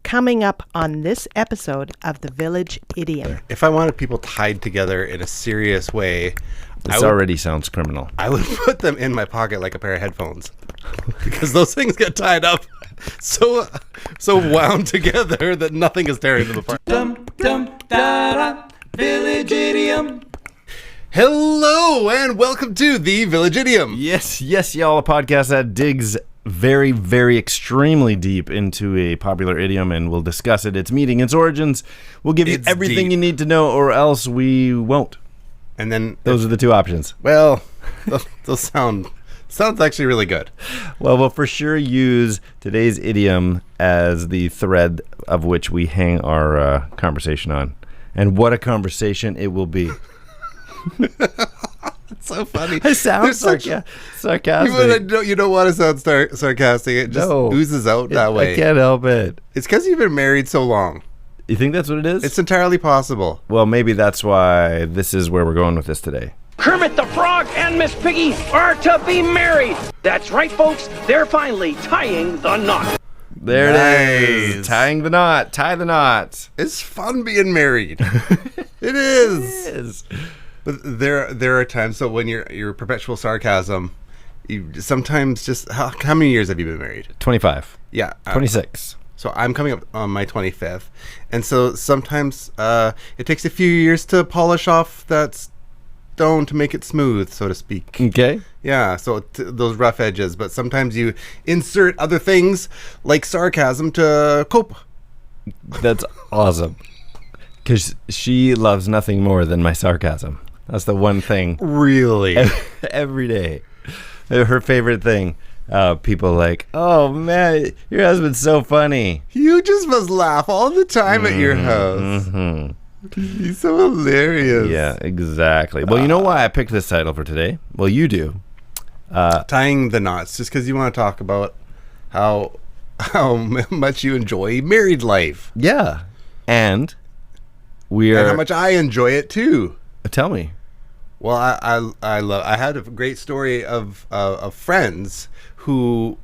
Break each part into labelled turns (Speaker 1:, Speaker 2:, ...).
Speaker 1: Coming up on this episode of the Village Idiom.
Speaker 2: If I wanted people tied together in a serious way,
Speaker 3: this already sounds criminal.
Speaker 2: I would put them in my pocket like a pair of headphones, because those things get tied up so wound together that nothing is tearing them apart.
Speaker 3: Village Idiom.
Speaker 2: Hello and welcome to the Village Idiom.
Speaker 3: Yes, y'all, a podcast that digs very, very extremely deep into a popular idiom, and we'll discuss it, its meaning, its origins. We'll give you everything you need to know, or else we won't.
Speaker 2: And then
Speaker 3: those are the two options.
Speaker 2: Well, those sounds actually really good.
Speaker 3: Well, we'll for sure use today's idiom as the thread of which we hang our conversation on. And what a conversation it will be.
Speaker 2: It's so funny.
Speaker 3: It sounds sarcastic.
Speaker 2: You don't want to sound sarcastic. It just oozes out that way.
Speaker 3: I can't help it.
Speaker 2: It's because you've been married so long.
Speaker 3: You think that's what it is?
Speaker 2: It's entirely possible.
Speaker 3: Well, maybe that's why this is where we're going with this today.
Speaker 4: Kermit the Frog and Miss Piggy are to be married. That's right, folks. They're finally tying the knot.
Speaker 3: There it is. Tying the knot. Tie the knot.
Speaker 2: It's fun being married. It is.
Speaker 3: It is.
Speaker 2: But there are times, so when your perpetual sarcasm, you sometimes just, how many years have you been married?
Speaker 3: 25.
Speaker 2: Yeah.
Speaker 3: 26.
Speaker 2: So I'm coming up on my 25th. And so sometimes it takes a few years to polish off that stone to make it smooth, so to speak.
Speaker 3: Okay.
Speaker 2: Yeah, so those rough edges. But sometimes you insert other things like sarcasm to cope.
Speaker 3: That's awesome. Because she loves nothing more than my sarcasm. That's the one thing.
Speaker 2: Really?
Speaker 3: Every day. Her favorite thing. People like, oh man, your husband's so funny.
Speaker 2: You just must laugh all the time at your house.
Speaker 3: Mm-hmm.
Speaker 2: He's so hilarious.
Speaker 3: Yeah, exactly. Well, you know why I picked this title for today? Well, you do.
Speaker 2: Tying the knots, just because you want to talk about how much you enjoy married life.
Speaker 3: Yeah. And
Speaker 2: how much I enjoy it too.
Speaker 3: Tell me.
Speaker 2: Well, I had a great story of friends who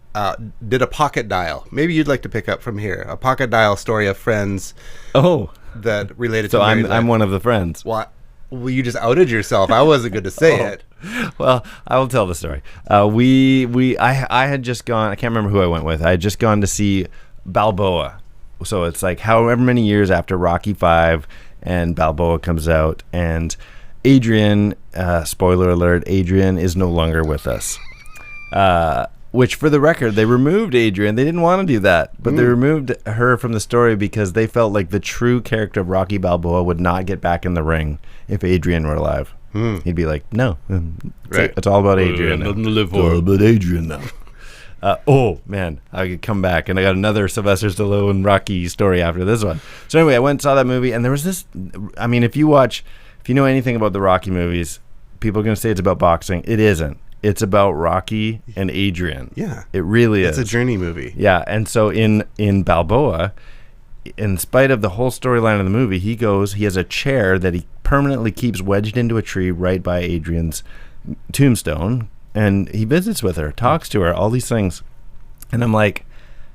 Speaker 2: did a pocket dial. Maybe you'd like to pick up from here. A pocket dial story of friends.
Speaker 3: Oh,
Speaker 2: that related
Speaker 3: to. So
Speaker 2: I'm
Speaker 3: one of the friends.
Speaker 2: What? Well, you just outed yourself. I wasn't good to say it.
Speaker 3: Well, I will tell the story. I had just gone. I can't remember who I went with. I had just gone to see Balboa. So it's like however many years after Rocky V, and Balboa comes out, and Adrian, spoiler alert, Adrian is no longer with us. Which, for the record, they removed Adrian. They didn't want to do that, but they removed her from the story because they felt like the true character of Rocky Balboa would not get back in the ring if Adrian were alive. He'd be like, no, it's all about Adrian now. It's all about Adrian now. Oh, man, I could come back, and I got another Sylvester Stallone Rocky story after this one. So anyway, I went and saw that movie, and there was this, I mean, if you know anything about the Rocky movies, people are going to say it's about boxing. It isn't. It's about Rocky and Adrian.
Speaker 2: Yeah.
Speaker 3: It really is.
Speaker 2: It's a journey movie.
Speaker 3: Yeah, and so in Balboa, in spite of the whole storyline of the movie, he has a chair that he permanently keeps wedged into a tree right by Adrian's tombstone, and he visits with her, talks to her, all these things. And I'm like,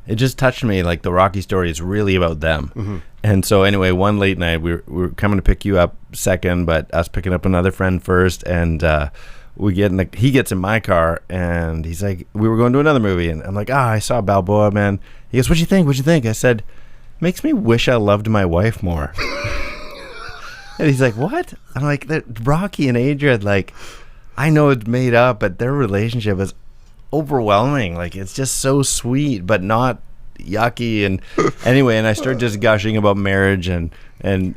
Speaker 3: it just touched me, like the Rocky story is really about them. Mm-hmm. And so anyway, one late night, we were coming to pick you up second, but us picking up another friend first, and he gets in my car, and he's like, we were going to another movie, and I'm like, I saw Balboa, man. He goes, what'd you think? I said, makes me wish I loved my wife more. And he's like, what? I'm like, Rocky and Adrian, like, I know it's made up, but their relationship is overwhelming. Like, it's just so sweet, but not yucky. And anyway, and I started just gushing about marriage and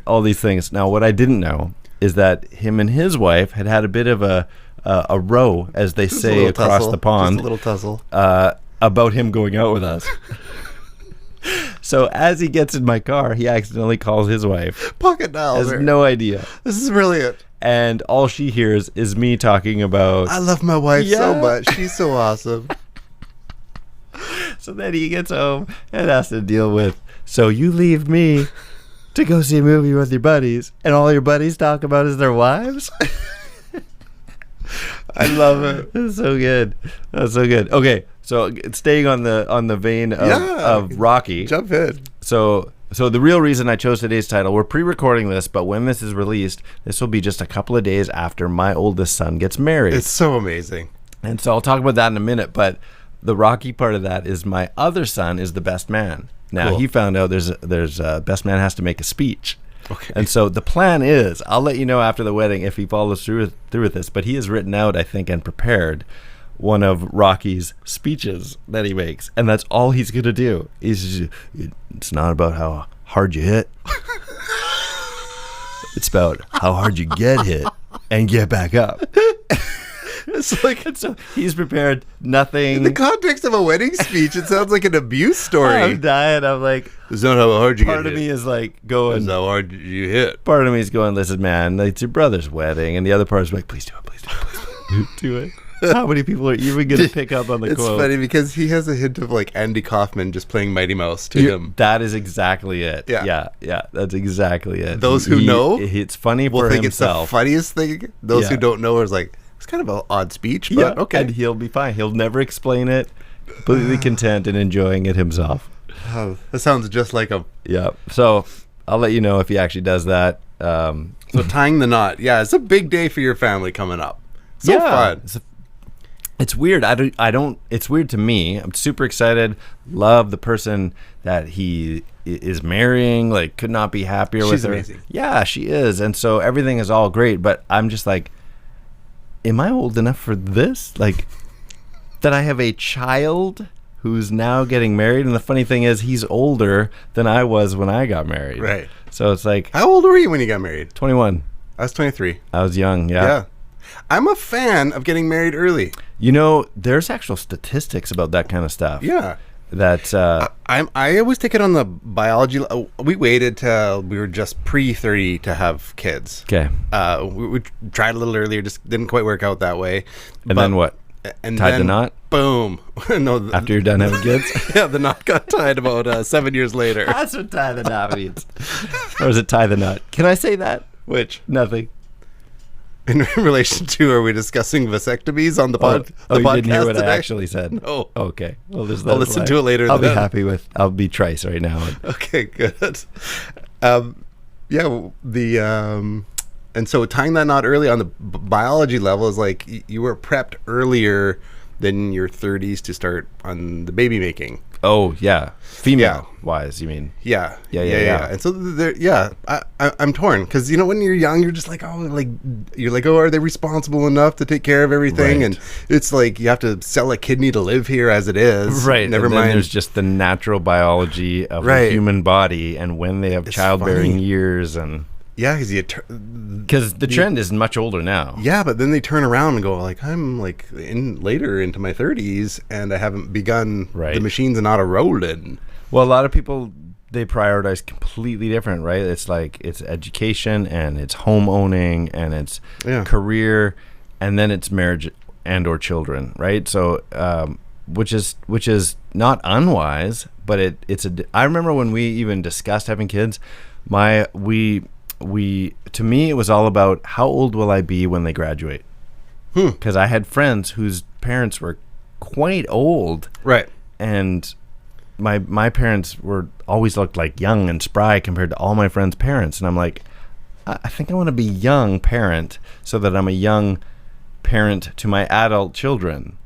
Speaker 3: all these things. Now, what I didn't know is that him and his wife had a bit of a row, as they say, across the pond.
Speaker 2: Just a little tussle.
Speaker 3: About him going out with us. So as he gets in my car, he accidentally calls his wife.
Speaker 2: Pocket dial.
Speaker 3: Has no idea.
Speaker 2: This is brilliant.
Speaker 3: And all she hears is me talking about,
Speaker 2: I love my wife so much. She's so awesome.
Speaker 3: So then he gets home and has to deal with, so you leave me to go see a movie with your buddies, and all your buddies talk about is their wives?
Speaker 2: I love it.
Speaker 3: That's so good. That's so good. Okay, so staying on the vein of Rocky.
Speaker 2: Jump in.
Speaker 3: So the real reason I chose today's title, we're pre-recording this, but when this is released, this will be just a couple of days after my oldest son gets married.
Speaker 2: It's so amazing.
Speaker 3: And so I'll talk about that in a minute, but the rocky part of that is my other son is the best man. Now, he found out there's best man has to make a speech.
Speaker 2: Okay.
Speaker 3: And so the plan is, I'll let you know after the wedding if he follows through with this, but he has written out, I think, and prepared one of Rocky's speeches that he makes, and that's all he's going to do. It's not about how hard you hit. It's about how hard you get hit and get back up.
Speaker 2: It's like,
Speaker 3: So he's prepared nothing.
Speaker 2: in the context of a wedding speech, it sounds like an abuse story.
Speaker 3: I'm dying. I'm like,
Speaker 2: It's not how hard you
Speaker 3: part
Speaker 2: get
Speaker 3: of
Speaker 2: hit.
Speaker 3: me is like going,
Speaker 2: It's how hard you hit.
Speaker 3: part of me is going, listen, man, it's your brother's wedding. And the other part is like, please do it, please do it, please do it. How many people are even going to pick up on the
Speaker 2: It's
Speaker 3: quote?
Speaker 2: funny because he has a hint of like Andy Kaufman just playing Mighty Mouse to him.
Speaker 3: That is exactly it.
Speaker 2: Yeah.
Speaker 3: Yeah, that's exactly it.
Speaker 2: Those who know
Speaker 3: it's funny
Speaker 2: We'll
Speaker 3: for
Speaker 2: think it's the
Speaker 3: himself.
Speaker 2: funniest thing. Those who
Speaker 3: Yeah.
Speaker 2: don't know is like, it's kind of an odd speech, but
Speaker 3: Yeah,
Speaker 2: okay.
Speaker 3: and he'll be fine. He'll never explain it. Completely content and enjoying it himself.
Speaker 2: Oh, that sounds just like a...
Speaker 3: Yeah. So I'll let you know if he actually does that.
Speaker 2: So tying the knot. Yeah, it's a big day for your family coming up. So fun.
Speaker 3: It's weird. I don't. It's weird to me. I'm super excited. Love the person that he is marrying. Like, could not be happier with
Speaker 2: She's
Speaker 3: her.
Speaker 2: amazing.
Speaker 3: Yeah, she is. And so everything is all great. But I'm just like, am I old enough for this? Like, that I have a child who's now getting married. And the funny thing is, he's older than I was when I got married.
Speaker 2: Right.
Speaker 3: So it's like
Speaker 2: How old were you when you got married?
Speaker 3: 21.
Speaker 2: I was 23.
Speaker 3: I was young.
Speaker 2: Yeah. I'm a fan of getting married early.
Speaker 3: You know, there's actual statistics about that kind of stuff.
Speaker 2: Yeah.
Speaker 3: That
Speaker 2: I always take it on the biology. We waited till we were just pre-30 to have kids.
Speaker 3: okay.
Speaker 2: We tried a little earlier, just didn't quite work out that way.
Speaker 3: And then what?
Speaker 2: And
Speaker 3: Tied the
Speaker 2: then,
Speaker 3: knot?
Speaker 2: Boom. No,
Speaker 3: After you're done having kids?
Speaker 2: yeah, the knot got tied about 7 years later.
Speaker 3: That's what tie the knot means. Or is it tie the knot? Can I say that?
Speaker 2: Which,
Speaker 3: Nothing.
Speaker 2: in relation to, are we discussing vasectomies on the podcast?
Speaker 3: Oh, you didn't hear what
Speaker 2: today?
Speaker 3: I actually said.
Speaker 2: No.
Speaker 3: Okay. Well,
Speaker 2: I'll listen to it later
Speaker 3: I'll be
Speaker 2: then.
Speaker 3: happy with. I'll be Trice right now.
Speaker 2: Okay, good. And so tying that knot early on the biology level is like you were prepped earlier than your 30s to start on the baby making.
Speaker 3: Oh yeah, female wise, you mean?
Speaker 2: Yeah.
Speaker 3: Yeah.
Speaker 2: And so I'm torn because when you're young, you're just like, are they responsible enough to take care of everything?
Speaker 3: Right.
Speaker 2: And it's like you have to sell a kidney to live here as it is.
Speaker 3: Right.
Speaker 2: Never
Speaker 3: and then
Speaker 2: mind.
Speaker 3: there's just the natural biology of
Speaker 2: Right.
Speaker 3: the human body, and when they have
Speaker 2: It's
Speaker 3: childbearing
Speaker 2: funny.
Speaker 3: years, and
Speaker 2: Yeah,
Speaker 3: because the trend is much older now.
Speaker 2: yeah, but then they turn around and go like, I'm like later into my 30s and I haven't begun.
Speaker 3: Right.
Speaker 2: The machine's not a rolling.
Speaker 3: Well, a lot of people, they prioritize completely different, right? It's like it's education and it's home owning and it's
Speaker 2: Yeah.
Speaker 3: career, and then it's marriage and or children, right? So which is not unwise, but I remember when we even discussed having kids, to me it was all about how old will I be when they graduate, because I had friends whose parents were quite old,
Speaker 2: Right.
Speaker 3: and my parents always looked like young and spry compared to all my friends' parents, and I'm like, I think I want to be young parent so that I'm a young parent to my adult children.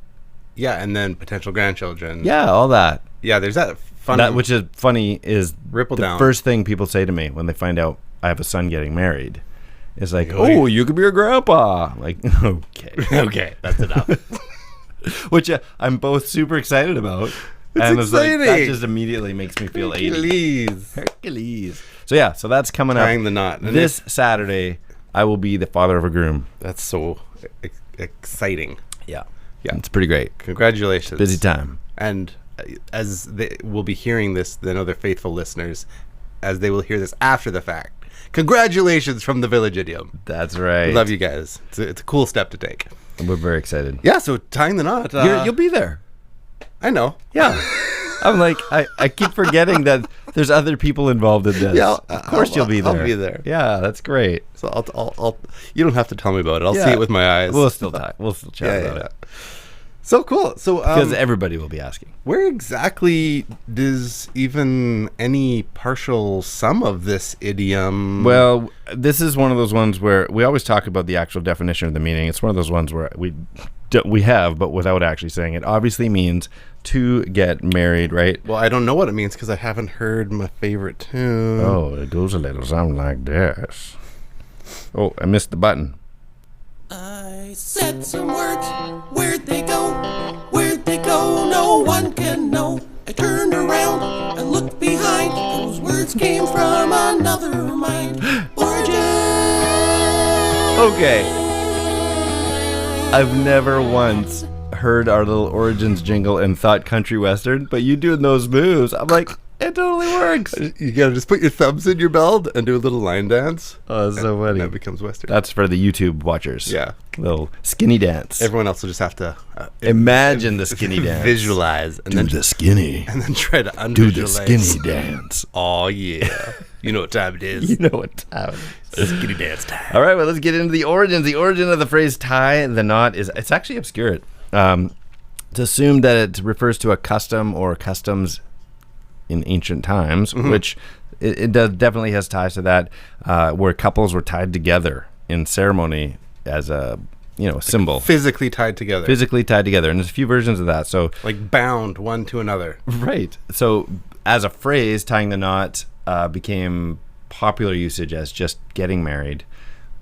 Speaker 2: Yeah, and then potential grandchildren.
Speaker 3: Yeah, all that.
Speaker 2: Yeah, there's that fun.
Speaker 3: That which is funny is
Speaker 2: Ripple
Speaker 3: the
Speaker 2: down.
Speaker 3: first thing people say to me when they find out I have a son getting married. It's like,
Speaker 2: Really?
Speaker 3: oh, you could be your grandpa. Like, okay.
Speaker 2: Okay, that's enough.
Speaker 3: Which I'm both super excited about. And it's like, that
Speaker 2: exciting.
Speaker 3: just immediately makes me feel 80.
Speaker 2: Please.
Speaker 3: Hercules. So yeah, so that's coming up.
Speaker 2: Tying the knot. And
Speaker 3: This Saturday, I will be the father of a groom.
Speaker 2: That's so exciting.
Speaker 3: Yeah.
Speaker 2: Yeah.
Speaker 3: It's pretty great.
Speaker 2: Congratulations.
Speaker 3: Busy time.
Speaker 2: And as they will be hearing this, then other faithful listeners, as they will hear this after the fact, congratulations from the Village Idiom.
Speaker 3: That's right.
Speaker 2: Love you guys. It's a cool step to take.
Speaker 3: We're very excited.
Speaker 2: Yeah, so tying the knot.
Speaker 3: You'll be there.
Speaker 2: I know.
Speaker 3: Yeah. I'm like, I keep forgetting that there's other people involved in this.
Speaker 2: Yeah,
Speaker 3: of course you'll be there.
Speaker 2: I'll be there.
Speaker 3: Yeah, that's great.
Speaker 2: So I'll you don't have to tell me about it. I'll see it with my eyes.
Speaker 3: We'll still talk. We'll still chat about it.
Speaker 2: So cool. So
Speaker 3: Because everybody will be asking.
Speaker 2: where exactly does even any partial sum of this idiom?
Speaker 3: Well, this is one of those ones where we always talk about the actual definition of the meaning. It's one of those ones where we have, but without actually saying it. Obviously means to get married, right?
Speaker 2: Well, I don't know what it means because I haven't heard my favorite tune.
Speaker 3: Oh, it goes a little something like this. Oh, I missed the button.
Speaker 5: I said some words, where'd they go? Where'd they go? No one can know. I turned around and looked behind. Those words came from another mind. Origin.
Speaker 3: Okay. I've never once heard our little Origins jingle and thought country western, but you doing those moves, I'm like, it totally works.
Speaker 2: You gotta just put your thumbs in your belt and do a little line dance.
Speaker 3: Oh, that's so funny.
Speaker 2: And that becomes Western.
Speaker 3: That's for the YouTube watchers.
Speaker 2: Yeah.
Speaker 3: Little skinny dance.
Speaker 2: Everyone else will just have to
Speaker 3: Imagine the skinny dance.
Speaker 2: visualize, and then
Speaker 3: skinny.
Speaker 2: and then try to
Speaker 3: Do
Speaker 2: unvisualize.
Speaker 3: the skinny dance.
Speaker 2: Oh yeah, you know what time it is.
Speaker 3: You know what time.
Speaker 2: Skinny dance time.
Speaker 3: All right, well, let's get into the origins. The origin of the phrase tie the knot it's actually obscure. It's assumed that it refers to a custom or customs in ancient times, which it definitely has ties to that, where couples were tied together in ceremony as a symbol.
Speaker 2: Physically tied together.
Speaker 3: Physically tied together. And there's a few versions of that. So
Speaker 2: Like bound one to another.
Speaker 3: right. So as a phrase, tying the knot became popular usage as just getting married,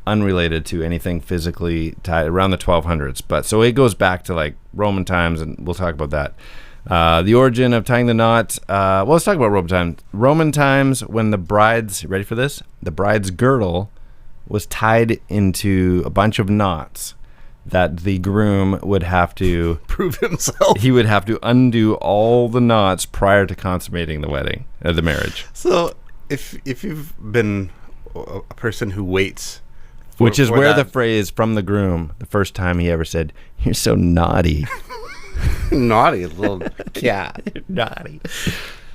Speaker 3: unrelated to anything physically tied around the 1200s. But so it goes back to like Roman times, and we'll talk about that. The origin of tying the knot. Well, let's talk about Roman times. Roman times, when the bride's, ready for this? The bride's girdle was tied into a bunch of knots that the groom would have to
Speaker 2: Prove himself.
Speaker 3: he would have to undo all the knots prior to consummating the wedding, the marriage.
Speaker 2: So if you've been a person who waits,
Speaker 3: Which is
Speaker 2: for
Speaker 3: where the
Speaker 2: that
Speaker 3: phrase from the groom, the first time he ever said, "You're so naughty."
Speaker 2: naughty little cat.
Speaker 3: You're naughty.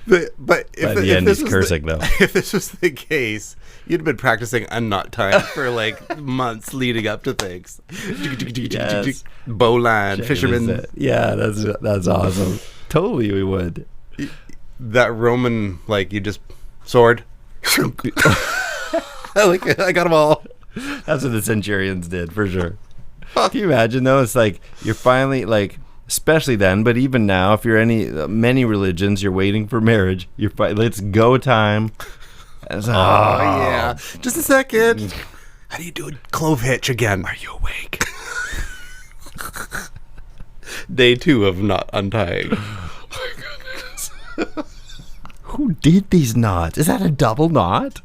Speaker 2: But
Speaker 3: By
Speaker 2: if
Speaker 3: the end,
Speaker 2: this
Speaker 3: he's
Speaker 2: was
Speaker 3: cursing, though.
Speaker 2: If this was the case, you'd been practicing unknot time for like months leading up to things.
Speaker 3: Yes.
Speaker 2: Bowline, fisherman.
Speaker 3: Yeah, that's awesome. Totally, we would.
Speaker 2: That Roman, like you just sword. I got them all.
Speaker 3: That's what the centurions did, for sure. Can you imagine, though? It's like you're finally, like, especially then, but even now, if you're many religions, you're waiting for marriage. Let's go time.
Speaker 2: Oh, yeah. Just a second. How do you do a clove hitch again? Are you awake? Day 2 of not untying.
Speaker 3: Who did these knots? Is that a double knot?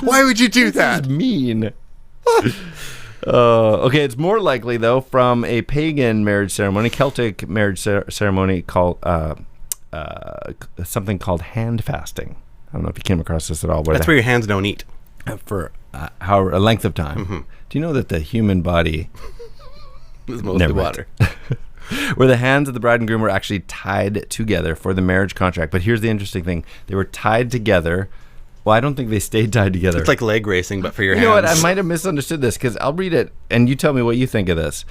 Speaker 2: Why would you do that?
Speaker 3: That's mean. Okay, it's more likely, though, from a pagan marriage ceremony, Celtic marriage ceremony called something called hand fasting. I don't know if you came across this at all.
Speaker 2: That's where your hands don't eat.
Speaker 3: For a length of time.
Speaker 2: Mm-hmm.
Speaker 3: Do you know that the human body
Speaker 2: It's mostly
Speaker 3: Never mind.
Speaker 2: water.
Speaker 3: where the hands of the bride and groom were actually tied together for the marriage contract? But here's the interesting thing: they were tied together. Well, I don't think they stayed tied together.
Speaker 2: It's like leg racing, but for your
Speaker 3: You
Speaker 2: hands.
Speaker 3: know what? I might have misunderstood this, because I'll read it and you tell me what you think of this.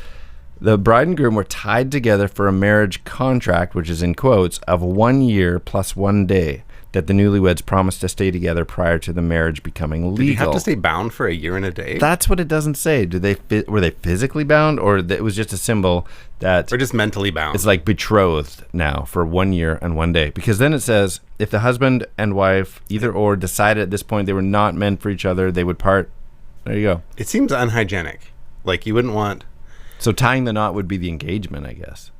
Speaker 3: The bride and groom were tied together for a marriage contract, which is in quotes, of 1 year plus 1 day, that the newlyweds promised to stay together prior to the marriage becoming legal.
Speaker 2: Did you have to stay bound for a year and a day?
Speaker 3: That's what it doesn't say. Were they physically bound, or it was just a symbol that
Speaker 2: Or just mentally bound?
Speaker 3: it's like betrothed now for 1 year and 1 day? Because then it says if the husband and wife either or decided at this point they were not meant for each other, they would part. There you go.
Speaker 2: It seems unhygienic. Like you wouldn't want...
Speaker 3: So tying the knot would be the engagement, I guess.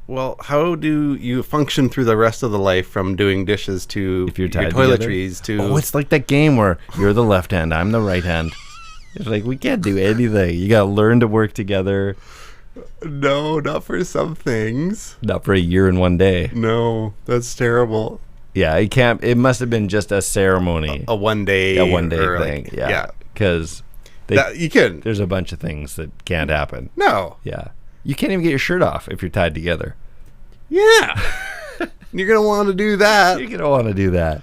Speaker 2: Well, how do you function through the rest of the life from doing dishes to
Speaker 3: If you're
Speaker 2: your
Speaker 3: tied
Speaker 2: toiletries
Speaker 3: together?
Speaker 2: to...
Speaker 3: Oh, it's like that game where you're the left hand, I'm the right hand. It's like we can't do anything. You got to learn to work together.
Speaker 2: No, not for some things.
Speaker 3: Not for a year and 1 day.
Speaker 2: No, that's terrible.
Speaker 3: Yeah, it can't. It must have been just a ceremony,
Speaker 2: A 1 day...
Speaker 3: a 1 day
Speaker 2: or
Speaker 3: thing.
Speaker 2: like-
Speaker 3: Yeah, because
Speaker 2: You can...
Speaker 3: there's a bunch of things that can't happen.
Speaker 2: No.
Speaker 3: Yeah, you can't even get your shirt off if you're tied together.
Speaker 2: Yeah. You're going to want to do that.
Speaker 3: You're gonna want to do that.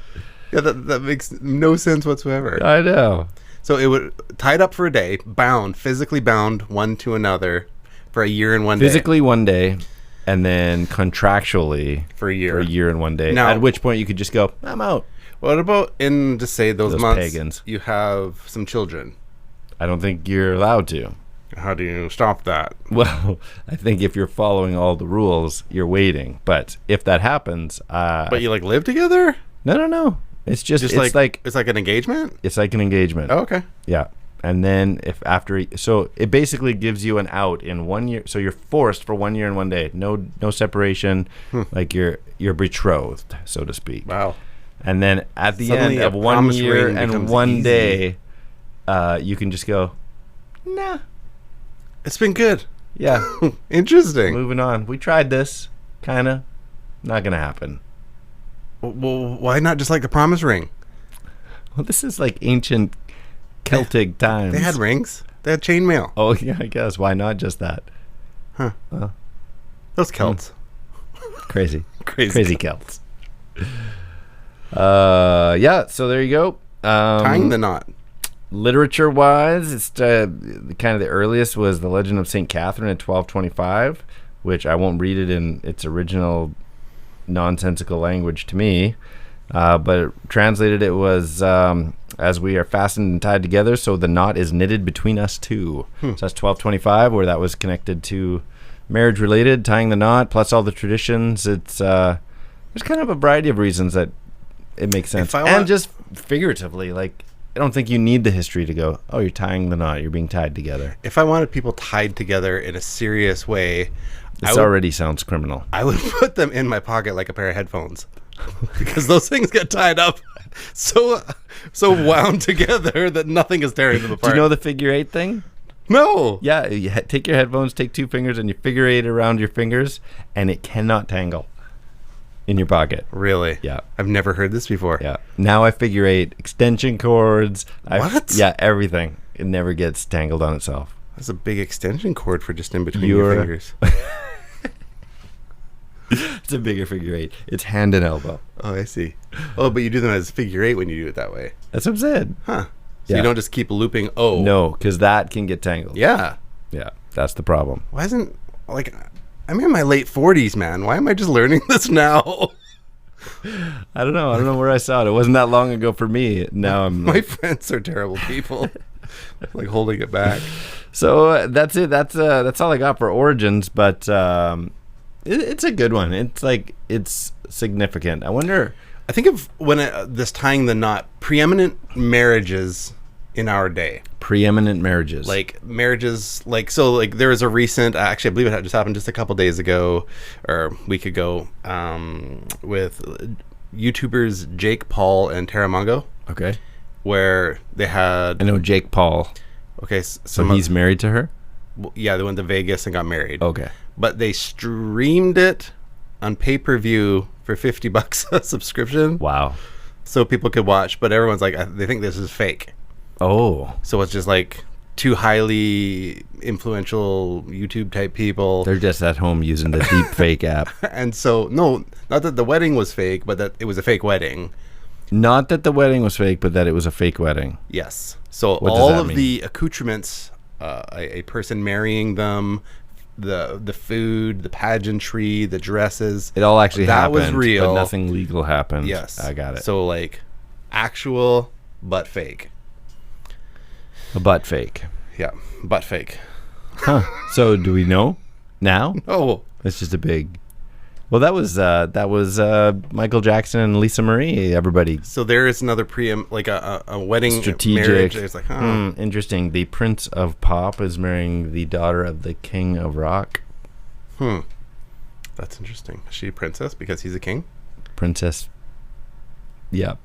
Speaker 2: Yeah, that makes no sense whatsoever.
Speaker 3: I know.
Speaker 2: So it would tied up for a day, bound, physically bound one to another For a year and 1 day.
Speaker 3: Physically 1 day, and then contractually
Speaker 2: For a year.
Speaker 3: For a year and 1 day.
Speaker 2: Now-
Speaker 3: At which point you could just go, I'm out.
Speaker 2: What about in, just say, those months
Speaker 3: pagans.
Speaker 2: you have some children?
Speaker 3: I don't think you're allowed to.
Speaker 2: How do you stop that?
Speaker 3: Well, I think if you're following all the rules, you're waiting. But if that happens,
Speaker 2: But you, like, live together?
Speaker 3: no. It's just it's like
Speaker 2: it's like an engagement?
Speaker 3: it's like an engagement.
Speaker 2: Oh, okay.
Speaker 3: Yeah. And then if after so it basically gives you an out in 1 year. So you're forced for 1 year and 1 day. No separation. Like you're betrothed, so to speak.
Speaker 2: Wow.
Speaker 3: And then at the
Speaker 2: Suddenly
Speaker 3: end of
Speaker 2: a
Speaker 3: 1
Speaker 2: promise
Speaker 3: year
Speaker 2: ring
Speaker 3: and
Speaker 2: becomes
Speaker 3: 1
Speaker 2: easy.
Speaker 3: day, you can just go, nah.
Speaker 2: It's been good.
Speaker 3: Yeah.
Speaker 2: Interesting.
Speaker 3: Moving on. We tried this. Kinda. Not gonna happen.
Speaker 2: Well, why not just like the promise ring?
Speaker 3: Well, this is like ancient Celtic times.
Speaker 2: They had rings. They had chainmail.
Speaker 3: Oh yeah, I guess. Why not just that?
Speaker 2: Those Celts.
Speaker 3: Crazy.
Speaker 2: Crazy.
Speaker 3: Celts. Yeah, so there you go.
Speaker 2: Tying the knot.
Speaker 3: Literature wise, it's kind of the earliest was The Legend of St. Catherine in 1225, which I won't read it in its original nonsensical language to me. But translated it was as we are fastened and tied together, so the knot is knitted between us two. So that's 1225, where that was connected to marriage related, tying the knot, plus all the traditions. It's there's kind of a variety of reasons that it makes sense. And just figuratively, like, I don't think you need the history to go, oh, you're tying the knot, you're being tied together.
Speaker 2: If I wanted people tied together in a serious way,
Speaker 3: This already sounds criminal.
Speaker 2: I would put them in my pocket like a pair of headphones. Because those things get tied up so wound together that nothing is tearing them apart.
Speaker 3: Do you know the figure eight thing?
Speaker 2: No.
Speaker 3: Yeah, you take your headphones, take two fingers, and you figure eight around your fingers, and it cannot tangle in your pocket.
Speaker 2: Really?
Speaker 3: Yeah.
Speaker 2: I've never heard this before.
Speaker 3: Yeah. Now I figure eight extension cords.
Speaker 2: What?
Speaker 3: Yeah, everything. It never gets tangled on itself.
Speaker 2: That's a big extension cord for just in between your fingers.
Speaker 3: It's a bigger figure eight. It's hand and elbow.
Speaker 2: Oh, I see. Oh, but you do them as figure eight when you do it that way.
Speaker 3: That's what I'm saying.
Speaker 2: Huh. So
Speaker 3: Yeah.
Speaker 2: you don't just keep looping O.
Speaker 3: No, because that can get tangled.
Speaker 2: Yeah.
Speaker 3: Yeah, that's the problem.
Speaker 2: Why isn't, like, I'm in my late 40s, man. Why am I just learning this now?
Speaker 3: I don't know. I don't know where I saw it. It wasn't that long ago for me. Now I'm
Speaker 2: My friends are terrible people. Like holding it back.
Speaker 3: So that's it. That's all I got for origins. But it's a good one. It's like it's significant. I wonder.
Speaker 2: I think of when this tying the knot, preeminent marriages in our day.
Speaker 3: Preeminent marriages.
Speaker 2: Like marriages, like, so like there was a recent, actually I believe it just happened just a couple days ago or a week ago, with YouTubers Jake Paul and Tara Mongo,
Speaker 3: Okay.
Speaker 2: where they had,
Speaker 3: I know Jake Paul.
Speaker 2: okay,
Speaker 3: So he's married to her?
Speaker 2: yeah, they went to Vegas and got married.
Speaker 3: Okay.
Speaker 2: But they streamed it on pay-per-view for $50 a subscription,
Speaker 3: Wow.
Speaker 2: so people could watch. But everyone's like, they think this is fake.
Speaker 3: Oh.
Speaker 2: So it's just like two highly influential YouTube type people.
Speaker 3: They're just at home using the deep fake app.
Speaker 2: And so, no, not that the wedding was fake, but that it was a fake wedding.
Speaker 3: Not that the wedding was fake, but that it was a fake wedding.
Speaker 2: Yes. So
Speaker 3: What does
Speaker 2: all
Speaker 3: that
Speaker 2: of
Speaker 3: mean?
Speaker 2: the accoutrements, a person marrying them, the food, the pageantry, the dresses.
Speaker 3: It all actually
Speaker 2: that
Speaker 3: happened.
Speaker 2: was real.
Speaker 3: But nothing legal happened.
Speaker 2: Yes.
Speaker 3: I got it.
Speaker 2: So like actual, but fake.
Speaker 3: A butt fake.
Speaker 2: Yeah. But fake.
Speaker 3: Huh. So do we know now?
Speaker 2: Oh,
Speaker 3: It's just a big. Well, that was Michael Jackson and Lisa Marie. Everybody.
Speaker 2: so there is another like a wedding
Speaker 3: Strategic.
Speaker 2: marriage. It's like,
Speaker 3: Interesting. The Prince of Pop is marrying the daughter of the King of Rock.
Speaker 2: That's interesting. Is she a princess because he's a king?
Speaker 3: Princess. Yeah.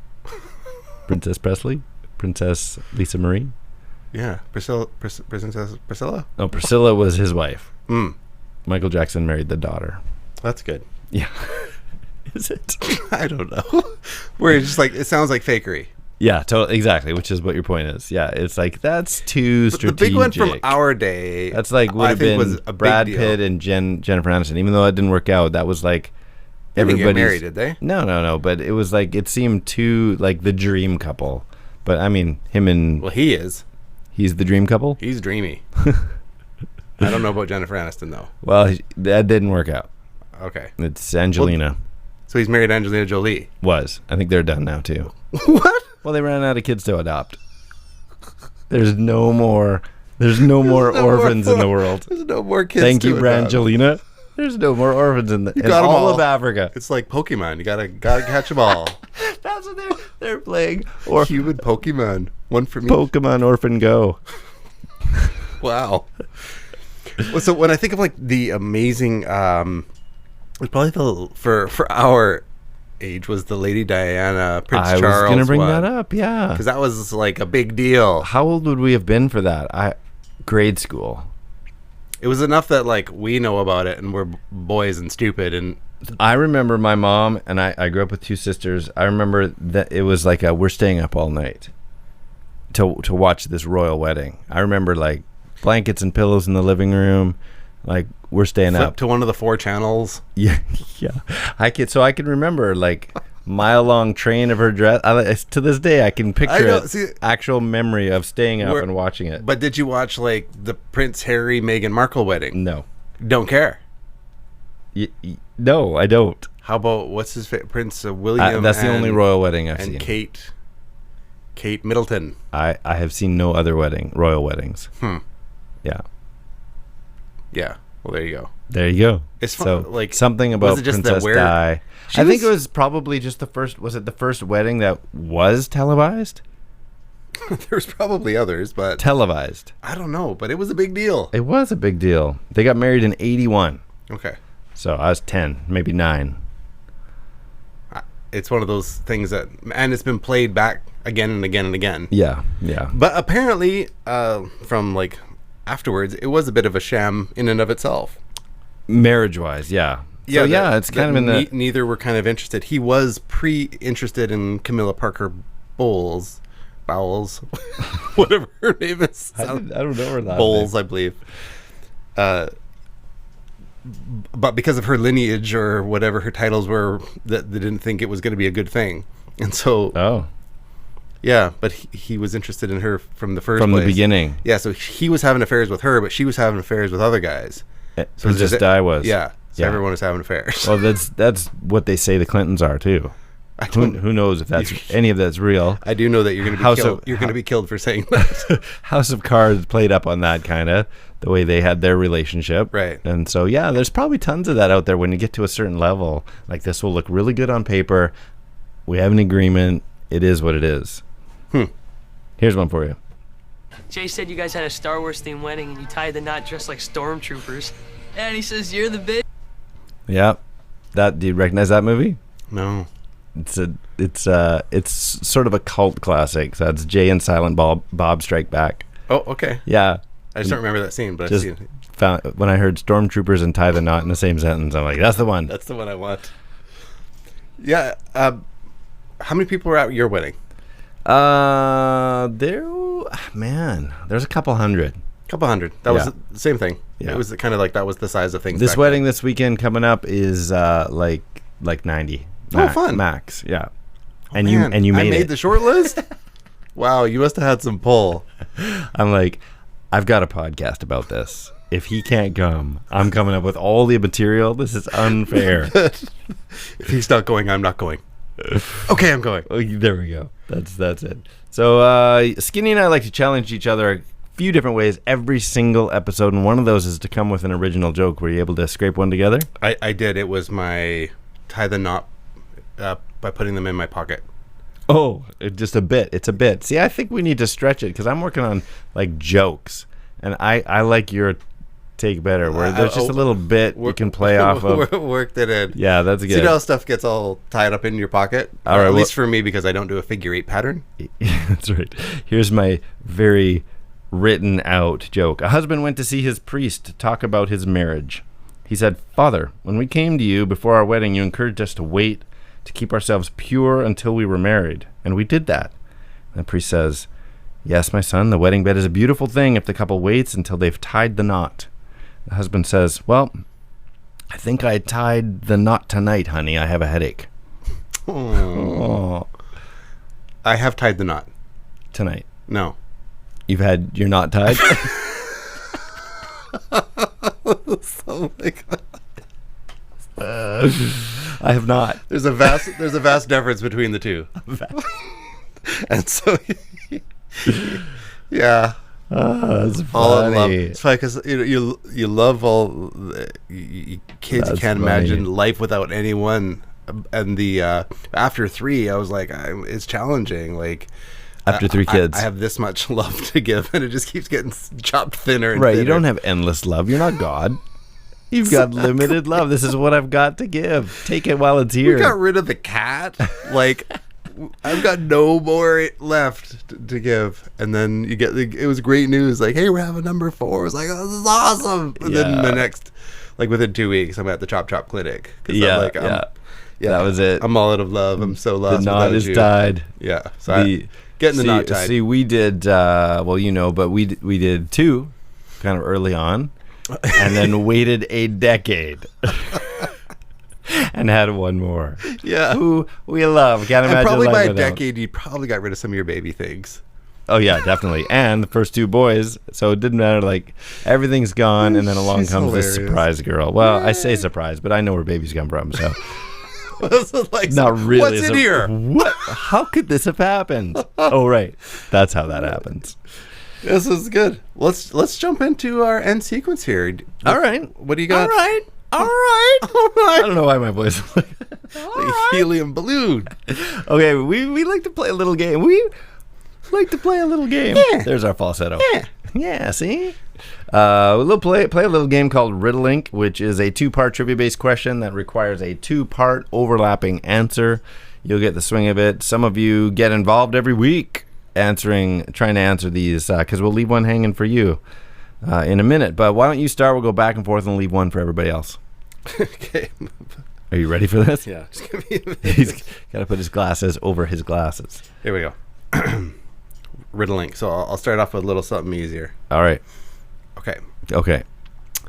Speaker 3: Princess Presley. Princess Lisa Marie.
Speaker 2: Yeah. Princess Priscilla?
Speaker 3: No, Priscilla was his wife.
Speaker 2: Mm.
Speaker 3: Michael Jackson married the daughter.
Speaker 2: That's good.
Speaker 3: Yeah. Is it?
Speaker 2: I don't know. Where it's just like, it sounds like fakery.
Speaker 3: Yeah, totally, exactly, which is what your point is. Yeah, it's like, that's too
Speaker 2: But
Speaker 3: strategic.
Speaker 2: the big one from our day,
Speaker 3: That's like would
Speaker 2: I
Speaker 3: have
Speaker 2: think
Speaker 3: been
Speaker 2: was a big
Speaker 3: Brad
Speaker 2: deal.
Speaker 3: Pitt and Jennifer Aniston. Even though it didn't work out, that was like
Speaker 2: They didn't get
Speaker 3: everybody's
Speaker 2: married, did they?
Speaker 3: No. But it was like, it seemed too like the dream couple. But I mean, him and
Speaker 2: Well, he is.
Speaker 3: he's the dream couple.
Speaker 2: He's dreamy. I don't know about Jennifer Aniston though.
Speaker 3: Well, that didn't work out.
Speaker 2: Okay.
Speaker 3: It's Angelina.
Speaker 2: So he's married Angelina Jolie.
Speaker 3: Was. I think they're done now too.
Speaker 2: What?
Speaker 3: Well, they ran out of kids to adopt. There's no more orphans in the world.
Speaker 2: There's no more kids.
Speaker 3: Thank you,
Speaker 2: to adopt.
Speaker 3: Brangelina. There's no more orphans in
Speaker 2: got 'em
Speaker 3: all
Speaker 2: all.
Speaker 3: of Africa.
Speaker 2: It's like Pokemon. You gotta catch them all.
Speaker 3: That's what they're playing. Or
Speaker 2: Human Pokemon. One for me.
Speaker 3: Pokemon Orphan Go.
Speaker 2: Wow. Well, so when I think of like the amazing, it's probably for our age was the Lady Diana Prince Charles.
Speaker 3: I was gonna bring
Speaker 2: one.
Speaker 3: that up. Yeah.
Speaker 2: Because that was like a big deal.
Speaker 3: How old would we have been for that? Grade school.
Speaker 2: It was enough that like we know about it and we're boys and stupid. And
Speaker 3: I remember my mom, and I grew up with two sisters. I remember that it was like we're staying up all night to watch this royal wedding. I remember like blankets and pillows in the living room. Like we're staying
Speaker 2: flip
Speaker 3: up
Speaker 2: to one of the 4 channels.
Speaker 3: Yeah. I can remember like mile-long train of her dress. To this day, I can picture actual memory of staying up and watching it.
Speaker 2: But did you watch like the Prince Harry Meghan Markle wedding?
Speaker 3: No.
Speaker 2: Don't care.
Speaker 3: No, I don't.
Speaker 2: How about what's his Prince William?
Speaker 3: That's the only royal wedding I've
Speaker 2: and
Speaker 3: seen.
Speaker 2: Kate Middleton.
Speaker 3: I have seen no other royal weddings. Yeah.
Speaker 2: Yeah. Well, there you go.
Speaker 3: There you go.
Speaker 2: It's fun,
Speaker 3: so
Speaker 2: like
Speaker 3: something about
Speaker 2: was it just
Speaker 3: Princess Di. I think it was probably just the first. Was it the first wedding that was televised?
Speaker 2: There's probably others, but
Speaker 3: televised.
Speaker 2: I don't know, but it was a big deal.
Speaker 3: It was a big deal. They got married in 81.
Speaker 2: Okay.
Speaker 3: So I was 10, maybe 9.
Speaker 2: It's one of those things that, and it's been played back again and again and again.
Speaker 3: Yeah.
Speaker 2: But apparently, from like afterwards, it was a bit of a sham in and of itself.
Speaker 3: Marriage-wise, yeah.
Speaker 2: Yeah,
Speaker 3: so, it's kind of in the...
Speaker 2: Neither were kind of interested. He was pre-interested in Camilla Parker Bowles, whatever her name is.
Speaker 3: I don't know her last
Speaker 2: Bowles,
Speaker 3: name.
Speaker 2: I believe. But because of her lineage or whatever her titles were, that they didn't think it was going to be a good thing. And so...
Speaker 3: Oh.
Speaker 2: Yeah, but he was interested in her from the first
Speaker 3: place. From the beginning.
Speaker 2: Yeah, so he was having affairs with her, but she was having affairs with other guys.
Speaker 3: So Princess Di was.
Speaker 2: Yeah. So everyone was having affairs.
Speaker 3: Well, that's what they say the Clintons are too. Who knows if that's any of that's real?
Speaker 2: I do know that you're going to be killed. You're going to be killed for saying that.
Speaker 3: House of Cards played up on that kind of the way they had their relationship,
Speaker 2: right?
Speaker 3: And so there's probably tons of that out there. When you get to a certain level, like this will look really good on paper. We have an agreement. It is what it is. Here's one for you.
Speaker 6: Jay said you guys had a Star Wars themed wedding and you tied the knot dressed like stormtroopers. And he says you're the bitch.
Speaker 3: Yeah. Do you recognize that movie?
Speaker 2: No.
Speaker 3: It's sort of a cult classic. So it's Jay and Silent Bob Strike Back.
Speaker 2: Oh, okay.
Speaker 3: Yeah.
Speaker 2: I just don't remember that scene, but I've seen it.
Speaker 3: When I heard stormtroopers and tie the knot in the same sentence, I'm like, that's the one.
Speaker 2: That's the one I want. Yeah. How many people were at your wedding?
Speaker 3: There's a couple hundred.
Speaker 2: That was the same thing.
Speaker 3: Yeah.
Speaker 2: It was kind of like that was the size of things.
Speaker 3: This wedding this weekend coming up is like 90.
Speaker 2: Fun.
Speaker 3: Max. Yeah.
Speaker 2: Oh,
Speaker 3: and
Speaker 2: man.
Speaker 3: you made
Speaker 2: I made
Speaker 3: it.
Speaker 2: the short list? Wow, you must have had some pull.
Speaker 3: I'm like, I've got a podcast about this. If he can't come, I'm coming up with all the material. This is unfair.
Speaker 2: If he's not going, I'm not going. Okay, I'm going.
Speaker 3: Oh, there we go. That's it. So Skinny and I like to challenge each other a few different ways every single episode, and one of those is to come with an original joke. Were you able to scrape one together?
Speaker 2: I did. It was my tie the knot by putting them in my pocket.
Speaker 3: Oh, just a bit. It's a bit. See, I think we need to stretch it because I'm working on like jokes, and I like your take better where there's just a little bit you can play off of.
Speaker 2: Worked it in.
Speaker 3: Yeah, that's good.
Speaker 2: See how stuff gets all tied up in your pocket?
Speaker 3: All right,
Speaker 2: at least for me, because I don't do a figure 8 pattern.
Speaker 3: That's right. Here's my very written out joke. A husband went to see his priest to talk about his marriage. He said, "Father, when we came to you before our wedding, you encouraged us to wait to keep ourselves pure until we were married. And we did that." And the priest says, "Yes, my son, the wedding bed is a beautiful thing if the couple waits until they've tied the knot." The husband says, "Well, I think I tied the knot tonight, honey. I have a headache." Oh.
Speaker 2: I have tied the knot.
Speaker 3: Tonight?
Speaker 2: No.
Speaker 3: You've had your knot tied?
Speaker 2: Oh my God.
Speaker 3: I have not.
Speaker 2: There's a vast difference between the two. And so, yeah.
Speaker 3: That's
Speaker 2: All in love.
Speaker 3: funny.
Speaker 2: It's funny because you love all kids.
Speaker 3: That's
Speaker 2: You can't
Speaker 3: funny.
Speaker 2: imagine life without anyone. And the after 3, I was like, it's challenging. Like
Speaker 3: After 3 kids.
Speaker 2: I have this much love to give, and it just keeps getting chopped thinner and
Speaker 3: Right,
Speaker 2: thinner.
Speaker 3: you don't have endless love. You're not God. You've got limited love. This is what I've got to give. Take it while it's here.
Speaker 2: We got rid of the cat. Like, I've got no more left to give. And then you get, it was great news. Like, hey, we're having number 4. I was like, oh, this is awesome. And then the next, like within 2 weeks, I'm at the Chop Chop Clinic.
Speaker 3: Yeah, that was it.
Speaker 2: I'm all out of love. I'm so lost.
Speaker 3: The knot
Speaker 2: without
Speaker 3: is
Speaker 2: you.
Speaker 3: tied.
Speaker 2: Yeah. So getting the knot tied.
Speaker 3: See, we did, well, but we did 2 kind of early on and then waited a decade and had 1 more.
Speaker 2: Yeah.
Speaker 3: Who we love. Can't imagine
Speaker 2: And probably
Speaker 3: life
Speaker 2: by a
Speaker 3: without.
Speaker 2: decade, you probably got rid of some of your baby things.
Speaker 3: Oh, yeah, definitely. And the first 2 boys. So it didn't matter. Like, everything's gone. And then along
Speaker 2: She's
Speaker 3: comes this
Speaker 2: hilarious.
Speaker 3: surprise girl. Well, I say surprise, but I know where babies come from. So
Speaker 2: Like,
Speaker 3: not really.
Speaker 2: What's in here?
Speaker 3: What? How could this have happened? Oh, right. That's how that happens.
Speaker 2: This is good. Let's jump into our end sequence here.
Speaker 3: All right.
Speaker 2: What do you got?
Speaker 3: All right. I don't know why my voice is like
Speaker 2: Like helium balloon.
Speaker 3: Okay, we like to play a little game.
Speaker 2: Yeah.
Speaker 3: There's our falsetto.
Speaker 2: Yeah.
Speaker 3: Yeah, see? We'll play a little game called Riddle Link, which is a 2-part trivia-based question that requires a 2-part overlapping answer. You'll get the swing of it. Some of you get involved every week trying to answer these, because we'll leave one hanging for you in a minute. But why don't you start? We'll go back and forth and leave one for everybody else.
Speaker 2: Okay.
Speaker 3: Are you ready for this?
Speaker 2: Yeah. Just give me a minute.
Speaker 3: He's got to put his glasses over his glasses.
Speaker 2: Here we go. Riddling. So I'll start off with a little something easier.
Speaker 3: All right.
Speaker 2: Okay.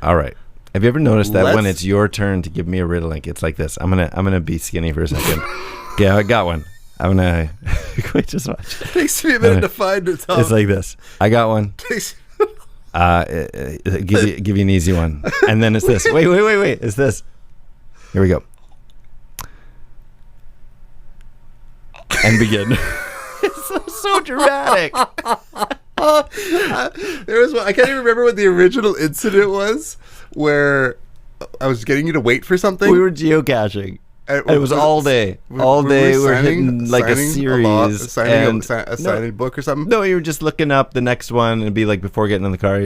Speaker 3: All right. Have you ever noticed that when
Speaker 2: Let's-
Speaker 3: it's your turn to give me a riddle link, it's like this? I'm gonna be skinny for a second. Okay, I got one. I'm gonna wait. Just watch.
Speaker 2: Takes me a minute to find it.
Speaker 3: It's like this. I got one. Give you an easy one, and then it's this. Wait. It's this. Here we go. And begin. It's so dramatic.
Speaker 2: There was one. I can't even remember what the original incident was where I was getting you to wait for something.
Speaker 3: We were geocaching.
Speaker 2: And
Speaker 3: It was all day. All day we were hitting like a series.
Speaker 2: Signing a signing book or something.
Speaker 3: No, you were just looking up the next one and it'd be like before getting in the car,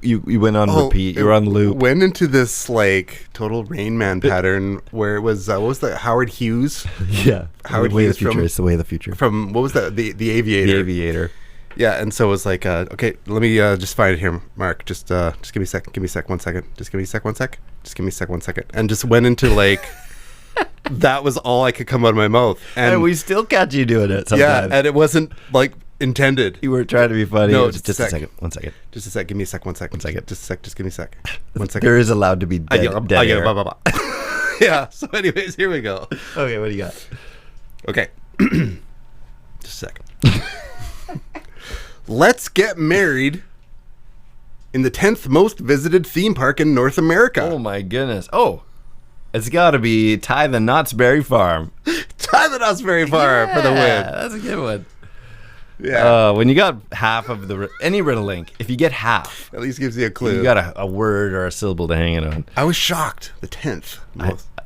Speaker 3: you went on repeat. You were on loop.
Speaker 2: Went into this like total Rain Man pattern where it was what was that? Howard Hughes
Speaker 3: Yeah.
Speaker 2: Howard
Speaker 3: the way of
Speaker 2: Hughes
Speaker 3: the future.
Speaker 2: from-
Speaker 3: It's the way of the future.
Speaker 2: from what was that? The Aviator.
Speaker 3: The Aviator.
Speaker 2: Yeah, and so it was like, okay, let me just find it here, Mark. Just give me a second. Give me a sec. 1 second. Just give me a sec. 1 sec. Just give me a sec. 1 second. And just went into like, that was all I could come out of my mouth.
Speaker 3: And we still catch you doing it
Speaker 2: yeah,
Speaker 3: sometimes.
Speaker 2: and it wasn't like intended.
Speaker 3: You were trying to be funny.
Speaker 2: No,
Speaker 3: It was
Speaker 2: just a
Speaker 3: just a
Speaker 2: sec.
Speaker 3: second. 1 second.
Speaker 2: Just a sec. Give me a sec. 1 second. 1 second. Just a sec. Just give me a sec. 1 second.
Speaker 3: There is allowed to be dead, dead air.
Speaker 2: blah, blah, blah. Yeah. So, anyways, here we go.
Speaker 3: Okay, what do you got?
Speaker 2: Okay. Just a sec. Let's get married in the 10th most visited theme park in North America.
Speaker 3: Oh my goodness. Oh, it's got to be Tie.The.Knot's Berry Farm.
Speaker 2: Tie.The.Knot's very far for the win.
Speaker 3: That's a good one.
Speaker 2: Yeah.
Speaker 3: When you got half of any riddle link, if you get half,
Speaker 2: At least gives you a clue.
Speaker 3: you got a word or a syllable to hang it on.
Speaker 2: I was shocked. The 10th.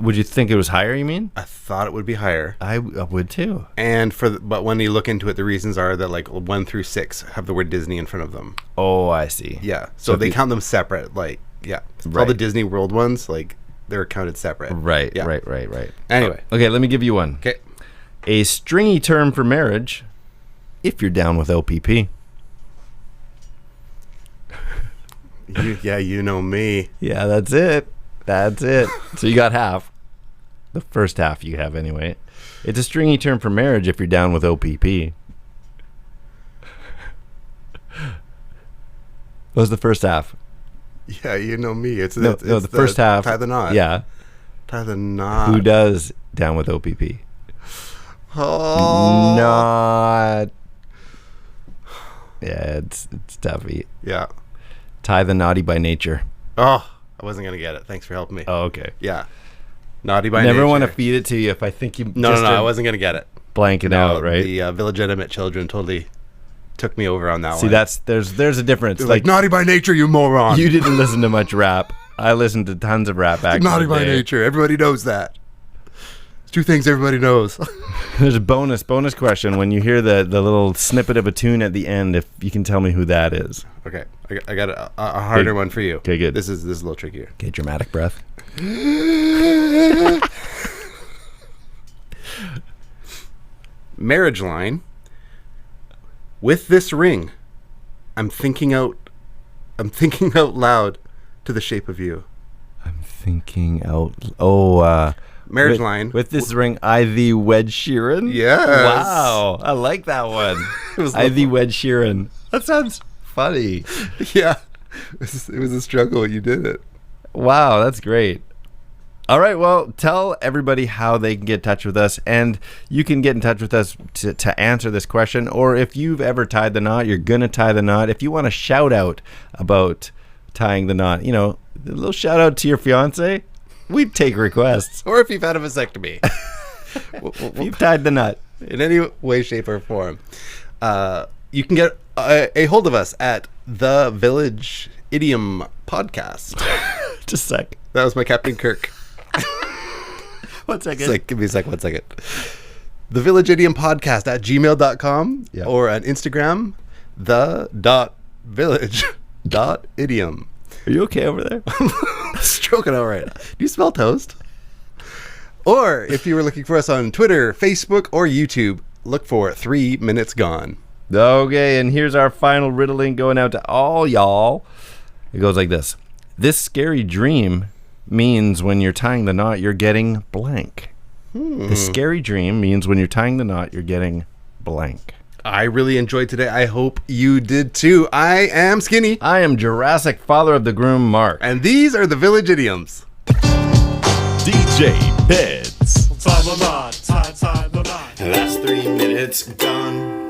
Speaker 3: Would you think it was higher, you mean?
Speaker 2: I thought it would be higher.
Speaker 3: I would too.
Speaker 2: And but when you look into it, the reasons are that like 1 through 6 have the word Disney in front of them.
Speaker 3: Oh, I see.
Speaker 2: Yeah. So
Speaker 3: if
Speaker 2: they
Speaker 3: you-
Speaker 2: count them separate. Like, yeah. All
Speaker 3: Right.
Speaker 2: the Disney World ones, like, they're counted separate.
Speaker 3: Right,
Speaker 2: Yeah.
Speaker 3: right.
Speaker 2: Anyway.
Speaker 3: Okay, let me give you one.
Speaker 2: Okay.
Speaker 3: A stringy term for marriage, if you're down with OPP.
Speaker 2: You know me.
Speaker 3: Yeah, that's it. So you got half. The first half you have anyway. It's a stringy term for marriage if you're down with OPP. What was the first half?
Speaker 2: Yeah, you know me. It's
Speaker 3: No, the first half.
Speaker 2: Tie the knot.
Speaker 3: Yeah.
Speaker 2: Tie the knot.
Speaker 3: Who does down with OPP?
Speaker 2: Oh.
Speaker 3: Not. Yeah, it's toughy.
Speaker 2: Yeah.
Speaker 3: Tie the naughty by nature.
Speaker 2: Oh, I wasn't going to get it. Thanks for helping me.
Speaker 3: Oh, okay.
Speaker 2: Yeah. Naughty by nature.
Speaker 3: Never want to feed it to you if I think you
Speaker 2: No, I wasn't going to get it.
Speaker 3: Blank it out, right?
Speaker 2: The Village Idiom children totally took me over on that one.
Speaker 3: See, there's a difference.
Speaker 2: They're like, naughty by nature, you moron.
Speaker 3: You didn't listen to much rap. I listened to tons of rap back in the
Speaker 2: Naughty by
Speaker 3: day.
Speaker 2: nature. Everybody knows that. It's 2 things everybody knows.
Speaker 3: There's a bonus question. When you hear the little snippet of a tune at the end, if you can tell me who that is.
Speaker 2: Okay. I got a harder one for you.
Speaker 3: Okay, good.
Speaker 2: This is a little trickier.
Speaker 3: Okay, dramatic breath.
Speaker 2: Marriage line. With this ring, I'm thinking out loud to the shape of you.
Speaker 3: I'm thinking out.
Speaker 2: Marriage line.
Speaker 3: With this ring, I thee wed Sheeran.
Speaker 2: Yes.
Speaker 3: Wow, I like that one. I thee wed Sheeran. That sounds funny.
Speaker 2: Yeah. It was a struggle. You did it.
Speaker 3: Wow, that's great. All right, well, tell everybody how they can get in touch with us, and you can get in touch with us to answer this question, or if you've ever tied the knot, you're going to tie the knot. If you want a shout out about tying the knot, you know, a little shout out to your fiance, we'd take requests.
Speaker 2: Or if you've had a vasectomy.
Speaker 3: If you've tied the knot.
Speaker 2: In any way, shape, or form. You can get a hold of us at the Village Idiom Podcast.
Speaker 3: Just a sec.
Speaker 2: That was my Captain Kirk.
Speaker 3: 1 second.
Speaker 2: It's like, give me a sec, 1 second. The Village Idiom Podcast at gmail.com or on Instagram, the.village.idiom.
Speaker 3: Are you okay over there?
Speaker 2: Stroking all right. Do you smell toast? Or if you were looking for us on Twitter, Facebook, or YouTube, look for 3 Minutes Gone.
Speaker 3: Okay, and here's our final riddling going out to all y'all. It goes like this. This scary dream means when you're tying the knot, you're getting blank. The scary dream means when you're tying the knot, you're getting blank.
Speaker 2: I really enjoyed today. I hope you did too. I am Skinny.
Speaker 3: I am Jurassic Father of the Groom, Mark.
Speaker 2: And these are the Village Idioms.
Speaker 3: DJ Beds.
Speaker 5: Tie the knot, tie the knot.
Speaker 3: That's 3 minutes gone.